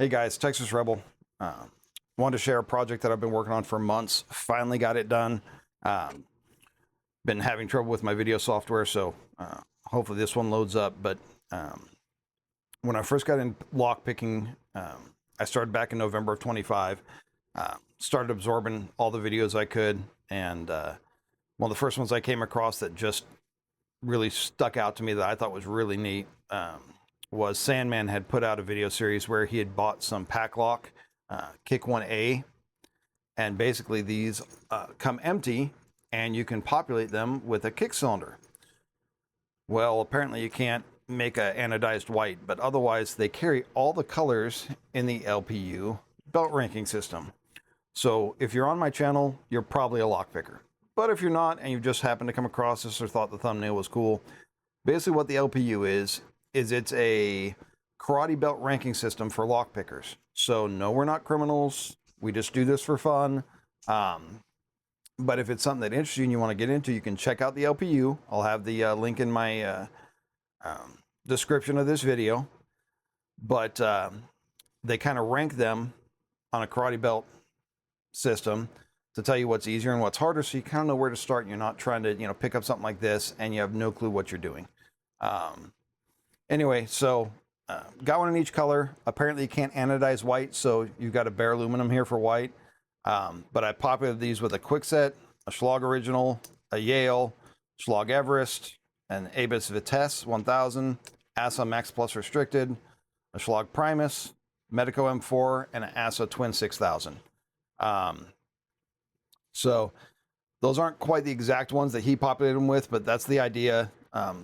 Hey guys, Texas Rebel. Wanted to share a project that I've been working on for months. Finally got it done. Been having trouble with my video software, so hopefully this one loads up. But when I first got in lock picking, I started back in November of 25. Started absorbing all the videos I could, and one of the first ones I came across that just really stuck out to me that I thought was really neat was Sandman had put out a video series where he had bought some PACLOCK Kick 1A, and basically these come empty and you can populate them with a kick cylinder. Well, apparently you can't make an anodized white, but otherwise they carry all the colors in the LPU belt ranking system. So if you're on my channel, you're probably a lock picker. But if you're not and you just happened to come across this or thought the thumbnail was cool, basically what the LPU is it's a karate belt ranking system for lock pickers. So no, we're not criminals. We just do this for fun. But if it's something that interests you and you want to get into, you can check out the LPU. I'll have the link in my description of this video. But they kind of rank them on a karate belt system to tell you what's easier and what's harder, so you kind of know where to start and you're not trying to pick up something like this and you have no clue what you're doing. Anyway, so got one in each color. Apparently you can't anodize white, so you've got a bare aluminum here for white. But I populated these with a Quickset, a Schlag Original, a Yale, Schlag Everest, an Abus Vitesse 1000, ASA Max Plus Restricted, a Schlag Primus, Medico M4, and an ASA Twin 6000. So those aren't quite the exact ones that he populated them with, but that's the idea.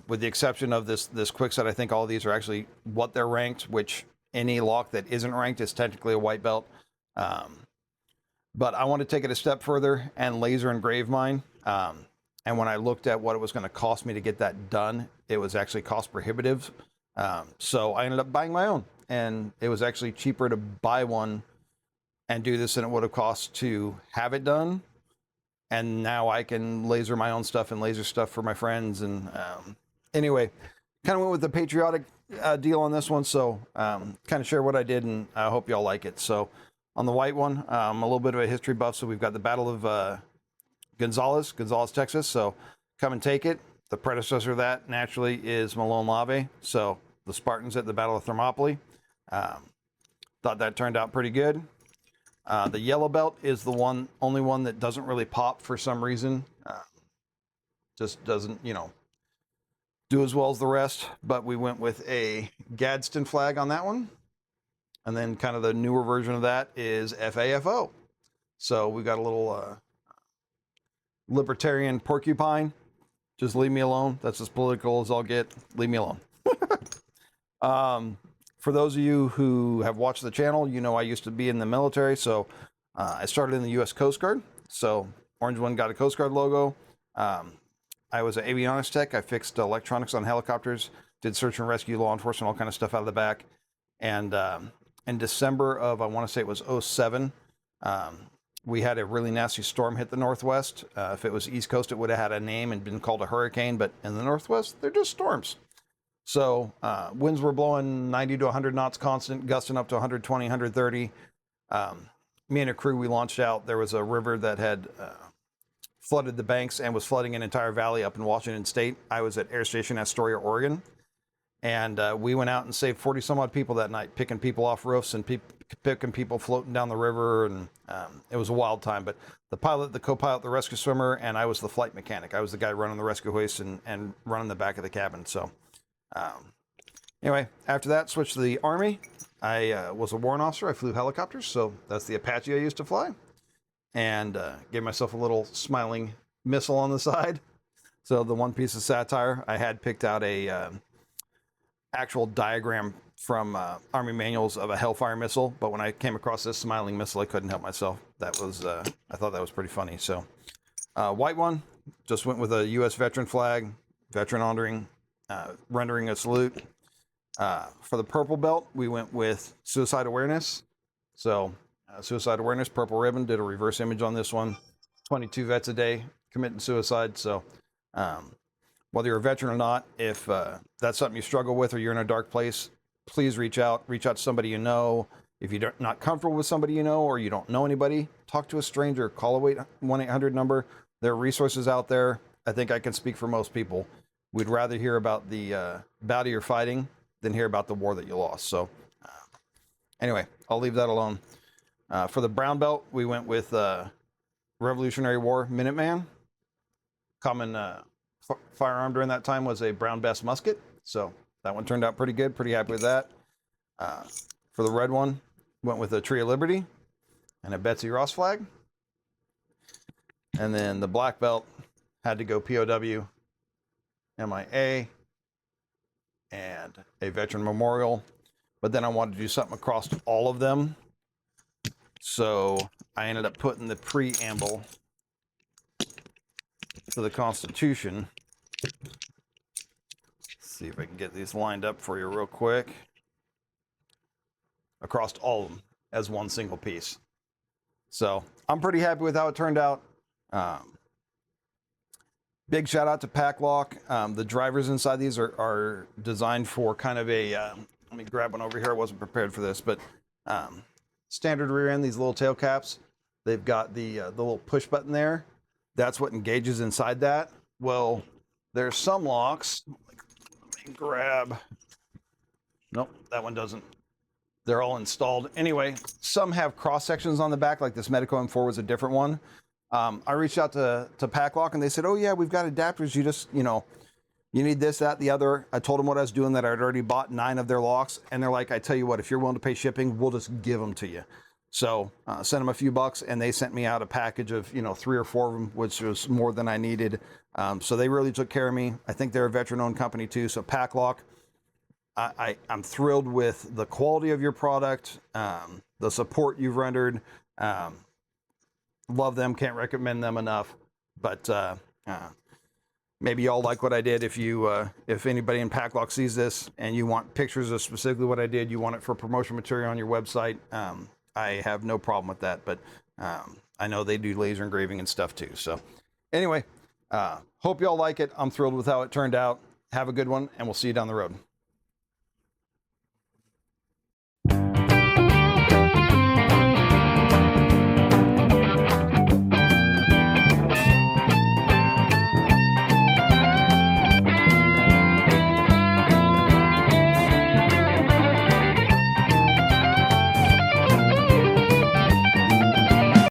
With the exception of this Quickset, I think all of these are actually what they're ranked, which any lock that isn't ranked is technically a white belt. But I want to take it a step further and laser engrave mine. And when I looked at what it was going to cost me to get that done, it was actually cost prohibitive. So I ended up buying my own, and it was actually cheaper to buy one and do this than it would have cost to have it done. And now I can laser my own stuff and laser stuff for my friends. And anyway, kind of went with the patriotic deal on this one. So kind of share what I did, and I hope y'all like it. So on the white one, a little bit of a history buff. So we've got the Battle of Gonzales, Texas. So come and take it. The predecessor of that naturally is Malone Lave. So the Spartans at the Battle of Thermopylae. Thought that turned out pretty good. The yellow belt is the only one that doesn't really pop for some reason. Just doesn't, do as well as the rest. But we went with a Gadsden flag on that one. And then kind of the newer version of that is FAFO. So we got a little libertarian porcupine. Just leave me alone. That's as political as I'll get. Leave me alone. For those of you who have watched the channel, I used to be in the military, so I started in the U.S. Coast Guard. So orange one got a Coast Guard logo. I was an avionics tech. I fixed electronics on helicopters, did search and rescue, law enforcement, all kind of stuff out of the back. And in December of, I want to say it was 07, we had a really nasty storm hit the Northwest. If it was East Coast, it would have had a name and been called a hurricane, but in the Northwest, they're just storms. So winds were blowing 90 to 100 knots constant, gusting up to 120, 130. Me and a crew, we launched out. There was a river that had flooded the banks and was flooding an entire valley up in Washington State. I was at Air Station Astoria, Oregon. And we went out and saved 40 some odd people that night, picking people off roofs and picking people floating down the river. And it was a wild time. But the pilot, the co-pilot, the rescue swimmer, and I was the flight mechanic. I was the guy running the rescue hoist and running the back of the cabin. So anyway, after that, switched to the Army. I was a warrant officer. I flew helicopters, so that's the Apache I used to fly. And gave myself a little smiling missile on the side. So the one piece of satire, I had picked out a actual diagram from Army manuals of a Hellfire missile, but when I came across this smiling missile, I couldn't help myself. That was, I thought that was pretty funny. So white one, just went with a U.S. veteran flag, veteran honoring, rendering a salute. For the purple belt, we went with suicide awareness. So suicide awareness, purple ribbon, did a reverse image on this one. 22 vets a day committing suicide. So whether you're a veteran or not, if that's something you struggle with or you're in a dark place, please reach out to somebody you know. If you're not comfortable with somebody you know, or you don't know anybody, talk to a stranger. Call a 1-800 number. There are resources out there. I think I can speak for most people. We'd rather hear about the battle you're fighting than hear about the war that you lost. So anyway, I'll leave that alone. For the brown belt, we went with Revolutionary War Minuteman. Common firearm during that time was a Brown Bess musket. So that one turned out pretty good. Pretty happy with that. For the red one, went with a Tree of Liberty and a Betsy Ross flag. And then the black belt had to go POW, MIA, and a Veteran Memorial. But then I wanted to do something across all of them. So I ended up putting the preamble to the Constitution. Let's see if I can get these lined up for you real quick. Across all of them as one single piece. So I'm pretty happy with how it turned out. Big shout out to PACLOck. The drivers inside these are designed for kind of a, let me grab one over here. I wasn't prepared for this, but standard rear end, these little tail caps. They've got the little push button there. That's what engages inside that. Well, there's some locks. Let me grab. Nope, that one doesn't. They're all installed. Anyway, some have cross sections on the back, like this Medico M4 was a different one. I reached out to PACLOck and they said, oh yeah, we've got adapters. You just, you need this, that, the other. I told them what I was doing, that I'd already bought 9 of their locks. And they're like, I tell you what, if you're willing to pay shipping, we'll just give them to you. So sent them a few bucks and they sent me out a package of, 3 or 4 of them, which was more than I needed. So they really took care of me. I think they're a veteran owned company too. So PACLOck, I'm thrilled with the quality of your product, the support you've rendered. Love them, can't recommend them enough. But maybe y'all like what I did. If anybody in PACLOck sees this and you want pictures of specifically what I did, you want it for promotion material on your website, I have no problem with that. But I know they do laser engraving and stuff too. So anyway, hope y'all like it. I'm thrilled with how it turned out. Have a good one, and we'll see you down the road.